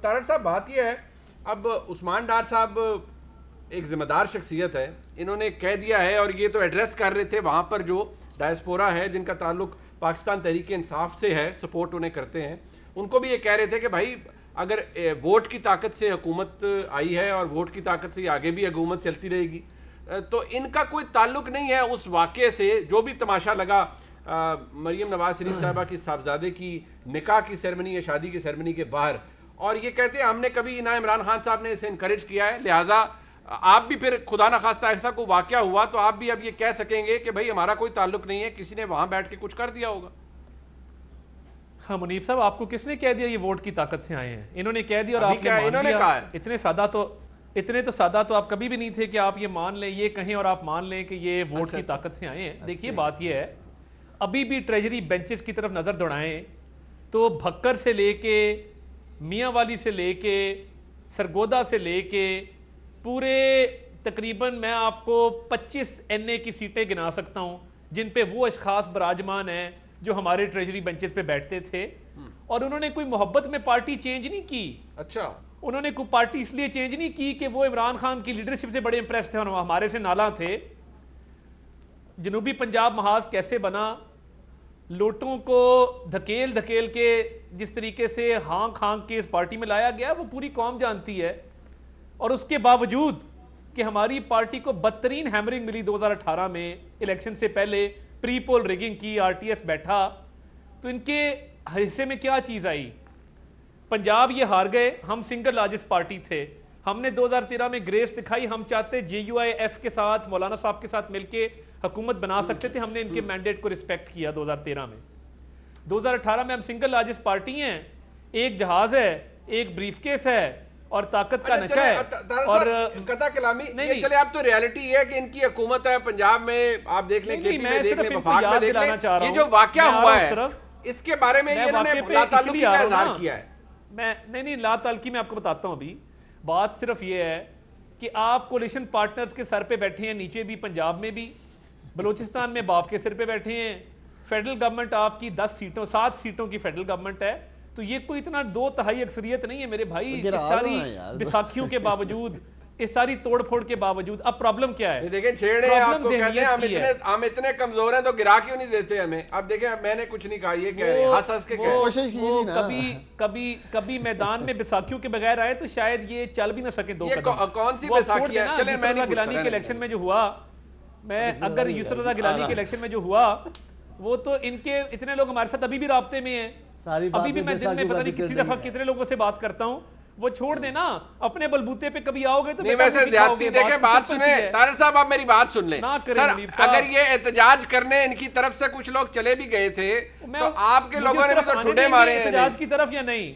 طاہر صاحب بات یہ ہے, اب عثمان ڈار صاحب ایک ذمہ دار شخصیت ہے, انہوں نے کہہ دیا ہے, اور یہ تو ایڈریس کر رہے تھے وہاں پر جو ڈائسپورا ہے جن کا تعلق پاکستان تحریک انصاف سے ہے, سپورٹ انہیں کرتے ہیں, ان کو بھی یہ کہہ رہے تھے کہ بھائی اگر ووٹ کی طاقت سے حکومت آئی ہے اور ووٹ کی طاقت سے آگے بھی حکومت چلتی رہے گی, تو ان کا کوئی تعلق نہیں ہے اس واقعے سے جو بھی تماشا لگا مریم نواز شریف صاحبہ کی صاحبزادے کی نکاح کی سیرمنی یا شادی کی سیرمنی کے باہر, اور یہ کہتے ہیں ہم نے کبھی نہ عمران خان صاحب نے اسے انکریج کیا ہے, لہٰذا آپ بھی پھر خدا نہ خواستہ ایسا کوئی واقعہ ہوا تو آپ بھی اب یہ کہہ سکیں گے کہ بھائی ہمارا کوئی تعلق نہیں ہے, کسی نے وہاں بیٹھ کے کچھ کر دیا ہوگا. ہاں منیب صاحب, آپ کو کس نے کہہ دیا یہ ووٹ کی طاقت سے آئے ہیں؟ انہوں نے کہہ دیا اور آپ نے مان لیا. اتنے تو سادہ تو آپ کبھی بھی نہیں تھے کہ آپ یہ مان لیں, یہ کہیں اور آپ مان لیں کہ یہ ووٹ کی طاقت سے آئے ہیں. دیکھیے بات یہ ہے, ابھی بھی ٹریجری بینچز کی طرف نظر دوڑائیں تو بھکر سے لے کے میاں والی سے لے کے سرگودا سے لے کے پورے تقریباً میں آپ کو 25 NA کی سیٹیں گنا سکتا ہوں جن پہ وہ اشخاص براجمان ہیں جو ہمارے ٹریجری بینچز پہ بیٹھتے تھے, اور انہوں نے کوئی محبت میں پارٹی چینج نہیں کی. اچھا, انہوں نے کوئی پارٹی اس لیے چینج نہیں کی کہ وہ عمران خان کی لیڈرشپ سے بڑے امپریس تھے اور ہمارے سے نالاں تھے. جنوبی پنجاب محاذ کیسے بنا, لوٹوں کو دھکیل دھکیل کے جس طریقے سے ہانک ہانک کے اس پارٹی میں لایا گیا وہ پوری قوم جانتی ہے, اور اس کے باوجود کہ ہماری پارٹی کو بدترین ہیمرنگ ملی 2018 میں الیکشن سے پہلے, پری پول ریگنگ کی, RTS بیٹھا, تو ان کے حصے میں کیا چیز آئی؟ پنجاب یہ ہار گئے, ہم سنگل لارجسٹ پارٹی تھے, ہم نے 2013 میں گریس دکھائی, ہم چاہتے JUIF کے ساتھ مولانا صاحب کے ساتھ مل کے حکومت بنا سکتے تھے, ہم نے ان کے مینڈیٹ کو رسپیکٹ کیا 2013 میں. 2018 میں ہم سنگل لارجسٹ پارٹی ہیں, ایک جہاز ہے, ایک بریف کیس ہے اور طاقت کا نشہ ہے. اور قطع کلامی یہ چلے, اب تو ریالٹی ہے کہ ان کی حکومت ہے پنجاب میں, آپ دیکھ لیں KP میں دیکھ لیں, وفاق میں دیکھ لیں, یہ جو واقعہ ہوا ہے اس کے بارے میں انہوں نے لا تعلقی کا اظہار کیا ہے. میں نہیں لا تعلقی میں آپ کو بتاتا ہوں. ابھی بات صرف یہ ہے کہ آپ کولیشن پارٹنرز کے سر پہ بیٹھے ہیں, نیچے بھی, پنجاب میں بھی, بلوچستان میں باپ کے سر پہ بیٹھے ہیں, فیڈرل گورنمنٹ آپ کی 7 سیٹوں کی فیڈرل گورنمنٹ ہے, تو یہ کوئی اتنا 2/3 اکثریت نہیں ہے میرے بھائی. اس ساری بیساکھیوں کے باوجود, اس ساری توڑ پھوڑ کے باوجود اب پرابلم کیا ہے؟ دیکھیں چھیڑے آپ کو کہتے ہیں ہم اتنے کمزور ہیں تو گرا کیوں نہیں دیتے ہمیں. اب دیکھیں میں نے کچھ نہیں کہا, یہ کہہ رہے ہیں ہنس ہنس کے کبھی میدان میں بیساکھیوں کے بغیر آئے تو شاید یہ چل بھی نہ سکیں 2 قدم. کون سی بیساکھی ہے؟ چلیں میں نہیں گیلانی کے الیکشن میں جو ہوا, اگر یسر رضا گیلانی کے الیکشن میں جو ہوا وہ تو ان کے اتنے لوگ ہمارے ساتھ ابھی بھی رابطے میں ہیں, ابھی بھی میں دن میں پتہ نہیں کتنی دفعہ کتنے لوگوں سے بات کرتا ہوں. وہ چھوڑ دیں نا, اپنے بلبوتے پہ کبھی آؤ گے تو نہیں, ویسے زیادتی دیکھیں, بات سنیں طاہر صاحب, آپ میری بات سن لیں سر. اگر یہ احتجاج کرنے ان کی طرف سے کچھ لوگ چلے بھی گئے تھے تو آپ کے لوگوں نے بھی تو ٹھڈے مارے ہیں احتجاج کی طرف, یا نہیں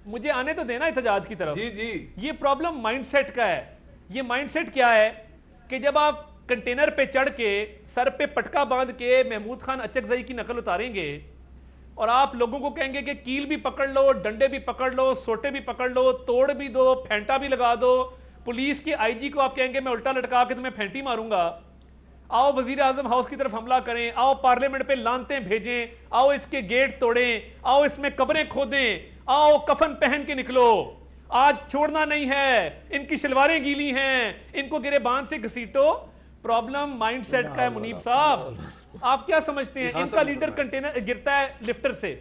مجھے آنے تو دینا احتجاج کی طرف. جی جی, یہ پرابلم مائنڈ سیٹ کا ہے. یہ مائنڈ سیٹ کیا ہے کہ جب آپ کنٹینر پہ چڑھ کے سر پہ پٹکا باندھ کے محمود خان اچکزئی کی نقل اتاریں گے اور آپ لوگوں کو کہیں گے کہ کیل بھی پکڑ لو, ڈنڈے بھی پکڑ لو, سوٹے بھی پکڑ لو, توڑ بھی دو, پھینٹا بھی لگا دو, پولیس کی IG کو آپ کہیں گے میں الٹا لٹکا کے تمہیں پھینٹی ماروں گا, آؤ وزیر اعظم ہاؤس کی طرف حملہ کریں, آؤ پارلیمنٹ پہ لانتیں بھیجیں, آؤ اس کے گیٹ توڑیں, آؤ اس میں قبریں کھودیں, آؤ کفن پہن کے نکلو, آج چھوڑنا نہیں ہے, ان کی شلواریں گیلی ہیں, ان کو گریبان سے گھسیٹو. پرابلم مائنڈ سیٹ کا ہے منیب صاحب. آپ کیا سمجھتے ہیں ان کا لیڈر کنٹینر گرتا ہے لفٹر سے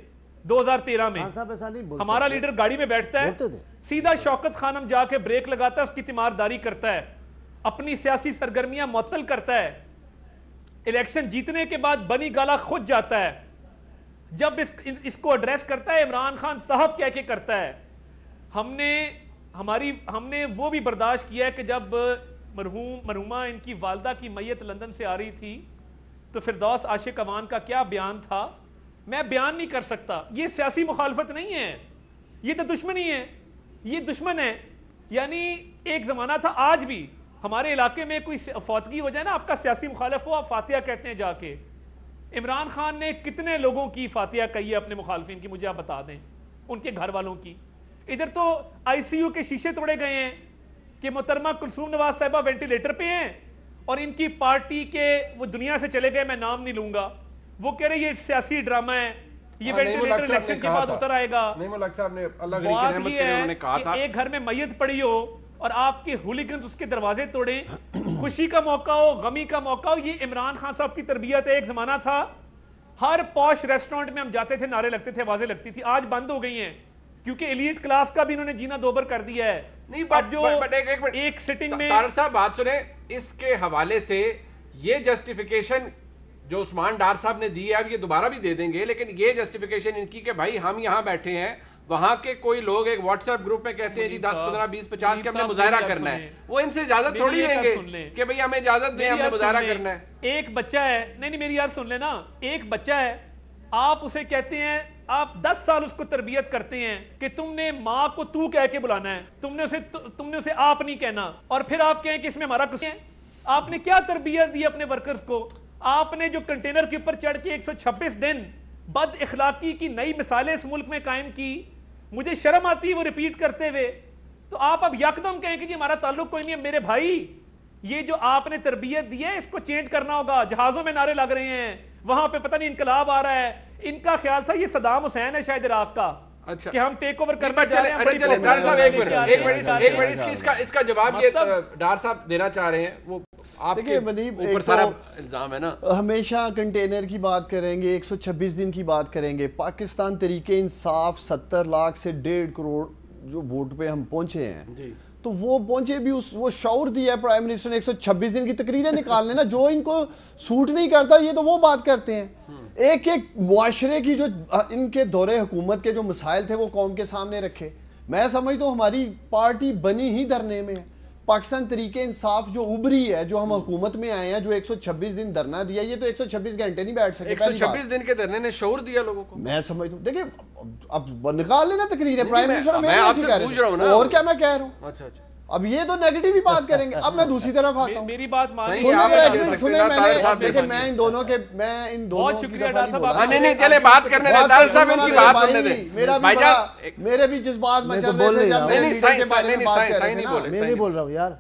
2013 میں, ہمارا لیڈر گاڑی میں بیٹھتا ہے, سیدھا شوکت خانم جا کے بریک لگاتا ہے, اس کی تیمارداری کرتا ہے, اپنی سیاسی سرگرمیاں معطل کرتا ہے, الیکشن جیتنے کے بعد بنی گالا خود جاتا ہے, جب اس کو ایڈریس کرتا ہے عمران خان صاحب کہہ کے کرتا ہے. ہم نے وہ بھی برداشت کیا ہے کہ جب مرحومہ ان کی والدہ کی میت لندن سے آ رہی تھی تو فردوس عاشق اوان کا کیا بیان تھا, میں بیان نہیں کر سکتا. یہ سیاسی مخالفت نہیں ہے, یہ تو دشمنی ہے, یہ دشمن ہے. یعنی ایک زمانہ تھا, آج بھی ہمارے علاقے میں کوئی فوتگی ہو جائے نا, آپ کا سیاسی مخالف ہو, آپ فاتحہ کہتے ہیں جا کے. عمران خان نے کتنے لوگوں کی فاتحہ کہی ہے اپنے مخالفین کی, مجھے آپ بتا دیں, ان کے گھر والوں کی. ادھر تو ICU کے شیشے توڑے گئے ہیں کہ محترمہ کلثوم نواز صاحبہ وینٹیلیٹر پہ ہیں اور ان کی پارٹی کے وہ دنیا سے چلے گئے, میں نام نہیں لوں گا, وہ کہہ رہے یہ سیاسی ڈرامہ ہے, یہ وینٹیلیٹر الیکشن کے بعد اتر آئے گا. نہیں ملک صاحب نے اللہ کی بات رحمت یہ کرے انہوں نے ہے کہا تھا کہ ایک گھر میں میت پڑی ہو اور آپ کے ہولیگنز اس کے دروازے توڑیں, خوشی کا موقع ہو, غمی کا موقع ہو. یہ عمران خان صاحب کی تربیت ہے. ایک زمانہ تھا ہر پوش ریسٹورنٹ میں ہم جاتے تھے, نعرے لگتے تھے, آوازیں لگتی تھی. آج بند ہو گئی ہیں کیونکہ ایلیٹ کلاس کا بھی انہوں نے جینا دوبر کر دیا ہے. نہیں اب جو ایک سٹنگ میں طارق صاحب بات سنیں, اس کے حوالے سے یہ جسٹیفیکیشن جو عثمان ڈار صاحب نے دی ہے, اب یہ دوبارہ بھی دے دیں گے, لیکن یہ جسٹیفیکیشن ان کی کہ بھائی ہم یہاں بیٹھے ہیں, وہاں کے کوئی لوگ ایک واٹس ایپ گروپ میں کہتے ہیں جی 10 15 20 50 کے ہم نے مظاہرہ کرنا ہے, وہ ان سے اجازت تھوڑی لیں گے کہ بھئی ہمیں اجازت دیں, ہم نے مظاہرہ کرنا ہے. ایک بچہ ہے, نہیں میری یار سن لینا, ایک بچہ ہے, آپ اسے کہتے ہیں, آپ 10 سال اس کو تربیت کرتے ہیں کہ تم نے ماں کو تو کہہ کے بلانا ہے, تم نے اسے آپ نہیں کہنا, اور پھر آپ کہیں کہ اس میں ہمارا قصور ہے. آپ نے کیا تربیت دی اپنے ورکرز کو؟ آپ نے جو کنٹینر کے اوپر چڑھ کے 126 دن بد اخلاقی کی نئی مثالیں اس ملک میں قائم کی, مجھے شرم آتی ہے وہ ریپیٹ کرتے ہوئے. تو آپ اب یکدم کہیں کہ جی ہمارا تعلق کوئی نہیں ہے. میرے بھائی, یہ جو آپ نے تربیت دی ہے اس کو چینج کرنا ہوگا. جہازوں میں نعرے لگ رہے ہیں, وہاں پہ پتہ نہیں انقلاب آ رہا ہے. ان کا خیال تھا یہ صدام حسین ہے شاید عراق کا, کہ ہم ٹیک اوور کرنا چاہ رہے ہیں. چلیں ڈار صاحب ایک منٹ اس کا جواب یہ ڈار صاحب دینا چاہ رہے ہیں. وہ آپ کے اوپر سارا الزام ہے نا, ہمیشہ کنٹینر کی بات کریں گے, 126 دن کی بات کریں گے. پاکستان تحریک انصاف 70 لاکھ سے 1.5 کروڑ جو ووٹ پہ ہم پہنچے ہیں, تو وہ پہنچے بھی وہ شعور دیا ہے پرائم منسٹر نے 126 دن کی تقریریں نکالنے نا. جو ان کو سوٹ نہیں کرتا یہ تو وہ بات کرتے ہیں. ایک معاشرے کی جو ان کے دور حکومت کے جو مسائل تھے وہ قوم کے سامنے رکھے. میں سمجھتا ہوں ہماری پارٹی بنی ہی دھرنے میں ہے. پاکستان تحریک انصاف جو ابری ہے, جو ہم حکومت میں آئے ہیں, جو 126 دن دھرنا دیا, یہ تو 126 گھنٹے نہیں بیٹھ سکے. 126 دن کے دھرنے نے شعور دیا لوگوں کو. میں سمجھتا ہوں, دیکھیں اب نکال لینا تقریریں پرائم منسٹر, میں آپ سے پوچھ رہا ہوں نا, اور کیا میں کہہ رہا ہوں. اچھا اچھا, اب یہ تو نیگیٹو ہی بات کریں گے. اب میں دوسری طرف آتا ہوں. میری بات مانیں, میں ان دونوں کے بہت شکریہ ڈار صاحب. نہیں چلے بات کرنے دیں ڈار صاحب, ان کی بات کرنے دیں. میرے بھی جذبات میں چل رہے تھے. میں نہیں بول رہا ہوں یار,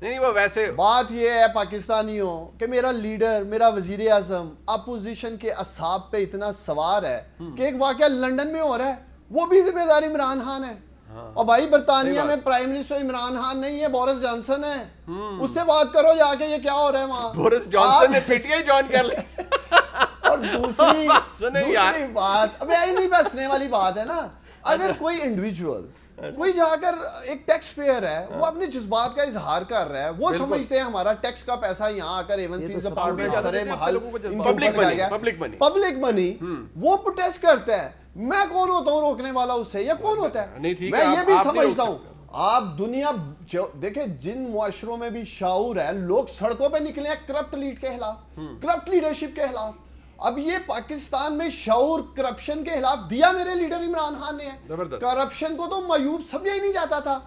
نہیں وہ ویسے بات یہ ہے پاکستانیوں کہ میرا لیڈر, میرا وزیر اعظم اپوزیشن کے اصحاب پہ اتنا سوار ہے کہ ایک واقعہ لنڈن میں ہو رہا ہے, وہ بھی ذمہ دار عمران خان ہے. اور بھائی برطانیہ میں پرائم منسٹر عمران خان نہیں ہے, بورس جانسن ہے. اس سے بات کرو جا کے یہ کیا ہو رہا ہے وہاں. بورس جانسن نے پی ٹی آئی جوائن کر لی. اور دوسری بات, اب یہی نہیں بسنے والی بات ہے نا, اگر کوئی انڈیویجول کوئی جا کر ایک ٹیکس پیئر ہے, وہ اپنے جذبات کا اظہار کر رہا ہے, وہ سمجھتے ہیں ہمارا ٹیکس کا پیسہ یہاں آ کر ایون فیس اپارٹمنٹ سرے محل پبلک منی, وہ پروٹیسٹ کرتا ہے. میں کون ہوتا ہوں روکنے والا اس سے, یا کون ہوتا ہے؟ میں یہ بھی سمجھتا ہوں. آپ دنیا دیکھیں, جن معاشروں میں بھی شعور ہے, لوگ سڑکوں پہ نکلے ہیں کرپٹ لیڈ کے خلاف, کرپٹ لیڈرشپ کے خلاف. اب یہ پاکستان میں شعور کرپشن کے خلاف دیا میرے لیڈر عمران خان نے ہے. کرپشن کو تو معیوب سمجھا ہی نہیں جاتا تھا.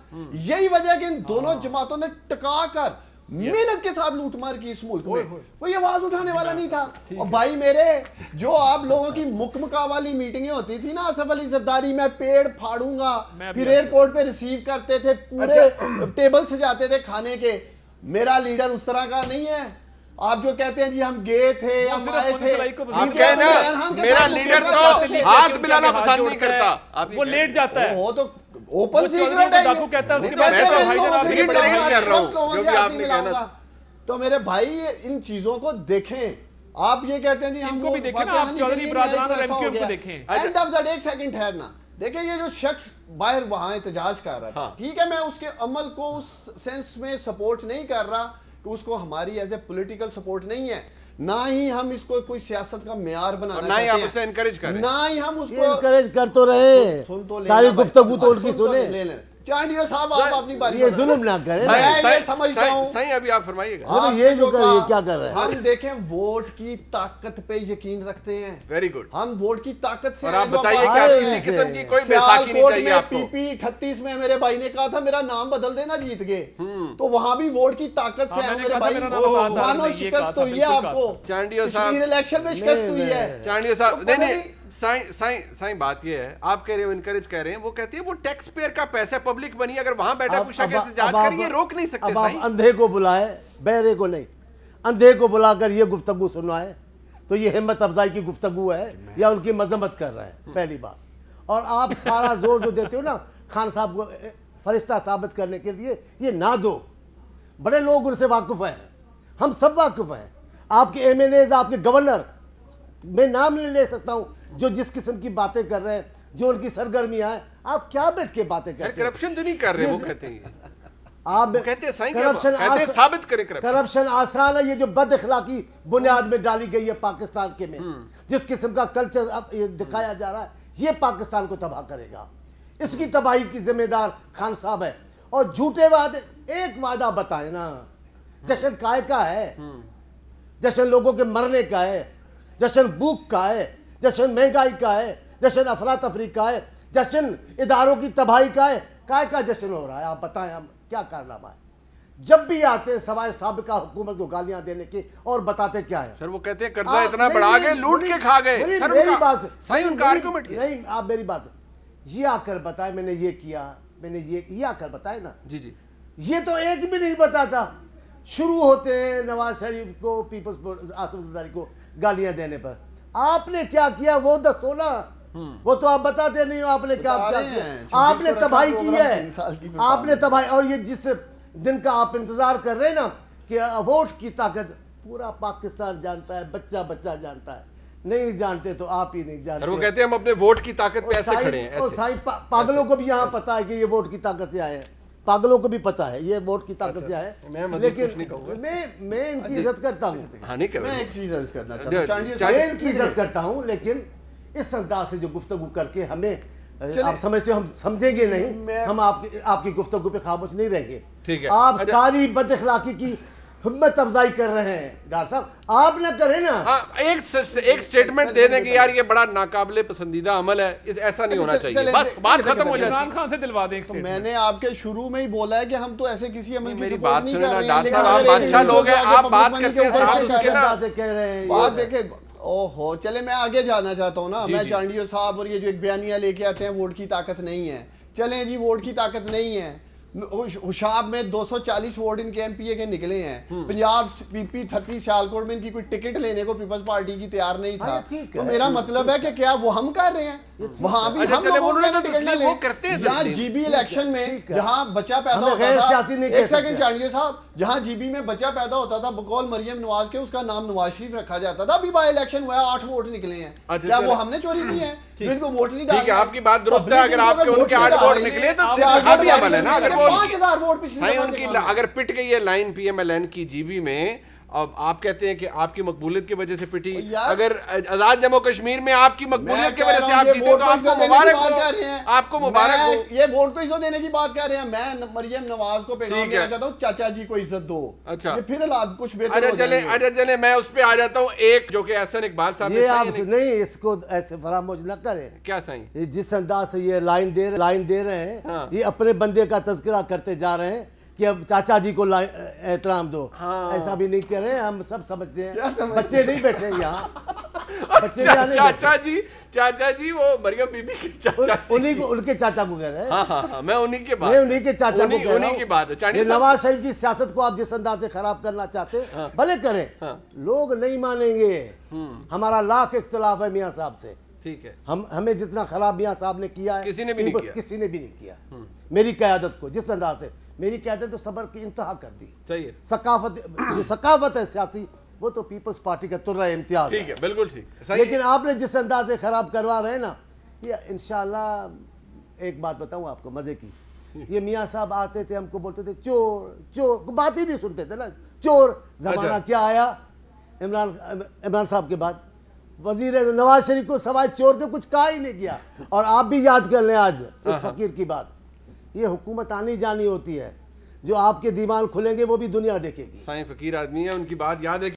یہی وجہ کہ ان دونوں جماعتوں نے ٹکا کر محنت کے ساتھ لوٹ مار کی اس ملک میں, کوئی آواز اٹھانے والا نہیں تھا. اور بھائی میرے, جو آپ لوگوں کی مکمکا والی میٹنگیں ہوتی تھی نا آصف علی زرداری, میں پیڑ پھاڑوں گا, پھر ایئرپورٹ پہ ریسیو کرتے تھے, پورے ٹیبل سجاتے تھے کھانے کے. میرا لیڈر اس طرح کا نہیں ہے. آپ جو کہتے ہیں جی ہم گئے تھے, ہم آئے تھے, آپ کہیں نا میرا لیڈر تو ہاتھ ملانا پسند نہیں کرتا, وہ لیٹ جاتا ہے. وہ تو اوپن سیکرٹ ہے, ڈاکو کہتا ہے اس کے بعد. تو میرے بھائی ان چیزوں کو دیکھیں. آپ یہ کہتے ہیں جی ہم کو دیکھیں نا, آپ چودھری برادران اور ایم کیو ایم کو دیکھیں. اینڈ آف دا ڈے, ایک سیکنڈ ٹھہرنا, دیکھیں یہ جو شخص باہر وہاں احتجاج کر رہا تھا, ٹھیک ہے, میں اس کے عمل کو اس سینس میں سپورٹ نہیں کر رہا کہ اس کو ہماری ایز اے پولیٹیکل سپورٹ نہیں ہے, نہ ہی ہم اس کو کوئی سیاست کا معیار بنانا چاہتے ہیں, نہ ہی اسے انکریج کریں, نہ ہی ہم اس کو انکریج کر تو رہے. ساری گفتگو تو ان کی سنیں. چانڈیو صاحب آپ اپنی باری, یہ ظلم نہ کریں. میں یہ سمجھتا ہوں صحیح, ابھی آپ فرمائیے گا. یہ جو کیا کر رہے ہیں, ہم دیکھیں ووٹ کی طاقت پہ یقین رکھتے ہیں. Very good. ہم ووٹ کی طاقت سے, اور آپ بتائیے کہ کسی قسم کی کوئی بیساکھی نہیں چاہیے آپ کو. پی 38 میں میرے بھائی نے کہا تھا میرا نام بدل دینا, جیت گئے, تو وہاں بھی ووٹ کی طاقت سے ہے میرے بھائی. مانو شکست ہوئی ہے آپ کو, چانڈیو صاحب الیکشن میں شکست ہوئی ہے. چانڈیو صاحب نہیں, سائیں بات یہ ہے, آپ کہہ رہے ہیں انکریج کہہ رہے ہیں, وہ کہتی ہے وہ ٹیکس پیئر کا پیسہ پبلک بنی, اگر وہاں بیٹھا پوچھا کہ احتجاج کریں, یہ روک نہیں سکتے. اب آپ اندھے کو بلائے, بہرے کو نہیں, اندھے کو بلا کر یہ گفتگو سنوائے, تو یہ ہمت افزائی کی گفتگو ہے یا ان کی مذمت کر رہے ہیں، پہلی بات. اور آپ سارا زور جو دیتے ہو نا خان صاحب کو فرشتہ ثابت کرنے کے لیے، یہ نہ دو. بڑے لوگ ان سے واقف ہیں، ہم سب واقف ہیں. آپ کے ایم این ایز، آپ کے گورنر، میں نام نہیں لے سکتا ہوں، جو جس قسم کی باتیں کر رہے ہیں، جو ان کی سرگرمیاں ہیں. آپ کیا بیٹھ کے باتیں کرتے ہیں؟ کرپشن تو نہیں کر رہے، وہ کہتے ہیں آپ کرپشن آسان ہے. یہ جو بد اخلاقی بنیاد میں ڈالی گئی ہے پاکستان کے میں، جس قسم کا کلچر اب دکھایا جا رہا ہے، یہ پاکستان کو تباہ کرے گا. اس کی تباہی کی ذمہ دار خان صاحب ہے. اور جھوٹے وعدے، ایک وعدہ بتائیں نا. جشن کائے کا ہے؟ جشن لوگوں کے مرنے کا ہے، جشن بھوک کا ہے، جشن مہنگائی کا ہے، جشن افراتفری کا ہے، جشن اداروں کی تباہی کا ہے. کائے کا جشن ہو رہا ہے؟ آپ بتائیں ہم کیا کارنامہ ہے؟ جب بھی آتے ہیں سوائے سابقہ حکومت کو گالیاں دینے کے، اور بتاتے کیا ہے؟ سر وہ کہتے ہیں قرضہ اتنا بڑھا گئے، لوٹ کے کھا گئے. میری بات نہیں، آپ میری بات یہ آ کر بتائیں میں نے یہ کیا، میں نے یہ آ کر بتائے نا. جی جی، یہ تو ایک بھی نہیں بتاتا. شروع ہوتے ہیں نواز شریف کو، پیپلز آصف زرداری کو گالیاں دینے پر. آپ نے کیا کیا وہ دسو نا. وہ تو آپ بتاتے نہیں ہو آپ نے کیا کیا. آپ نے تباہی کی ہے، آپ نے تباہی. اور یہ جس دن کا آپ انتظار کر رہے ہیں نا کہ ووٹ کی طاقت، پورا پاکستان جانتا ہے، بچہ بچہ جانتا ہے. نہیں جانتے تو آپ ہی نہیں جانتے. وہ کہتے ہیں ہم اپنے ووٹ کی طاقت پہ ایسے کھڑے ہیں. پاگلوں کو بھی یہاں پتا ہے کہ یہ ووٹ کی طاقت سے آئے ہیں. پاگلوں کو بھی پتا ہے یہ ووٹ کی طاقت سے آئے. لیکن میں ان کی عزت کرتا ہوں. میں ایک چیز عرض کرنا چاہتا ہوں، میں ان کی عزت کرتا ہوں، لیکن اس انداز سے جو گفتگو کر کے ہمیں آپ سمجھتے ہو ہم سمجھیں گے نہیں، ہم آپ کی گفتگو پہ خاموش نہیں رہیں گے. آپ ساری بد اخلاقی کی ہمت افزائی کر رہے ہیں ڈاکٹر صاحب. آپ نہ کریں نا. ایک سٹیٹمنٹ دے دیں کہ یار یہ بڑا ناقابل پسندیدہ عمل ہے، ایسا نہیں ہونا چاہیے، بس بات ختم ہو جائے. عمران خان سے دلوا دیں. میں نے آپ کے شروع میں ہی بولا ہے کہ ہم تو ایسے کسی عمل کی سپورٹ نہیں کر رہے ہیں. ڈاکٹر صاحب آپ بادشاہ لوگ ہیں، آپ بات کرتے ہیں بات دیکھیں. اوہو چلے میں آگے جانا چاہتا ہوں نا. میں چانڈیو صاحب اور یہ جو ایک بیانیہ لے کے آتے ہیں ووٹ کی طاقت نہیں ہے. چلیں جی ووٹ کی طاقت نہیں ہے. ہوشاب میں 240 ووٹ ان کے ایم پی اے کے نکلے ہیں. پنجاب پی پی 30 سیالکوٹ میں ان کی کوئی ٹکٹ لینے کو پیپلز پارٹی کی تیار نہیں تھا. تو میرا مطلب ہے کہ کیا وہ ہم کر رہے ہیں؟ وہاں بھی ہم لوگوں نے ٹکٹ نہ لیں. یہاں جی بی الیکشن میں جہاں بچہ پیدا ہوتا تھا، ایک سیکنڈ چانڈیو صاحب، جہاں جی بی میں بچہ پیدا ہوتا تھا بقول مریم نواز کے، اس کا نام نواز شریف رکھا جاتا تھا. ابھی بائی الیکشن ہوا ہے 8 ووٹ نکلے ہیں. کیا وہ ہم نے چوری کی ہیں؟ ان کو ووٹ نہیں ڈالے. ٹھیک ہے، آپ کی بات درست ہے. اگر آپ کے ان کے 8 ووٹ نکلے تو اتحادی عمل ہے نا. اگر وہ 5000 ووٹ اگر پٹ گئی ہے لائن پی ایم ایل این کی جی بی میں، اب آپ کہتے ہیں کہ آپ کی مقبولیت کی وجہ سے پٹی. اگر آزاد جموں کشمیر میں آپ کی مقبولیت کی وجہ سے آپ جیتے تو آپ کو مبارک ہو. آپ کو مبارک ہو. یہ ووٹ کو عزت دینے کی بات کر رہے ہیں. میں مریم نواز کو پیغام دینا چاہتا ہوں، چاچا جی کو عزت دو. اچھا یہ پھر کچھ بہتر ہو جائیں گے. اچھا چلیں میں اس پہ آ جاتا ہوں. ایک جو کہ احسن اقبال صاحب نے نہیں، اس کو ایسے فراموش نہ کریں. کیا سائیں جس انداز سے یہ لائن دے رہے ہیں، یہ اپنے بندے کا تذکرہ کرتے جا رہے ہیں کہ اب چاچا جی کو احترام دو. ایسا بھی نہیں کر رہے، ہم سب سمجھتے ہیں. بچے نہیں بیٹھے یہاں، بچے چاچا جی وہ مریم بی بی کے چاچا، ان کے چاچا کو کہہ رہے ہیں. ہاں میں انہی کے چاچا کو کہہ رہا ہوں. نواز شریف کی سیاست کو آپ جس انداز سے خراب کرنا چاہتے بھلے کریں، لوگ نہیں مانیں گے. ہمارا لاکھ اختلاف ہے میاں صاحب سے. ٹھیک ہے، ہمیں جتنا خراب میاں صاحب نے کیا ہے کسی نے بھی نہیں کیا. میری قیادت کو جس انداز سے، میری قیادت تو صبر کی انتہا کر دی. صحیح ہے. ثقافت ہے سیاسی، وہ تو پیپلز پارٹی کا ترہ امتیاز. ٹھیک ہے، بالکل ٹھیک. لیکن آپ نے جس انداز سے خراب کروا رہے ہیں نا، یہ انشاءاللہ ایک بات بتاؤں آپ کو مزے کی. یہ میاں صاحب آتے تھے، ہم کو بولتے تھے چور چور، بات ہی نہیں سنتے تھے نا. چور زمانہ کیا آیا عمران صاحب کے بعد. وزیر نواز شریف کو سوائے چور کے کچھ کہا ہی نہیں کیا. اور آپ بھی یاد کر لیں آج اس فقیر کی بات. یہ حکومت آنی جانی ہوتی ہے، جو آپ کے دیوان کھلیں گے وہ بھی دنیا دیکھے گی. سائیں فقیر آدمی ہے، ان کی بات یاد ہے.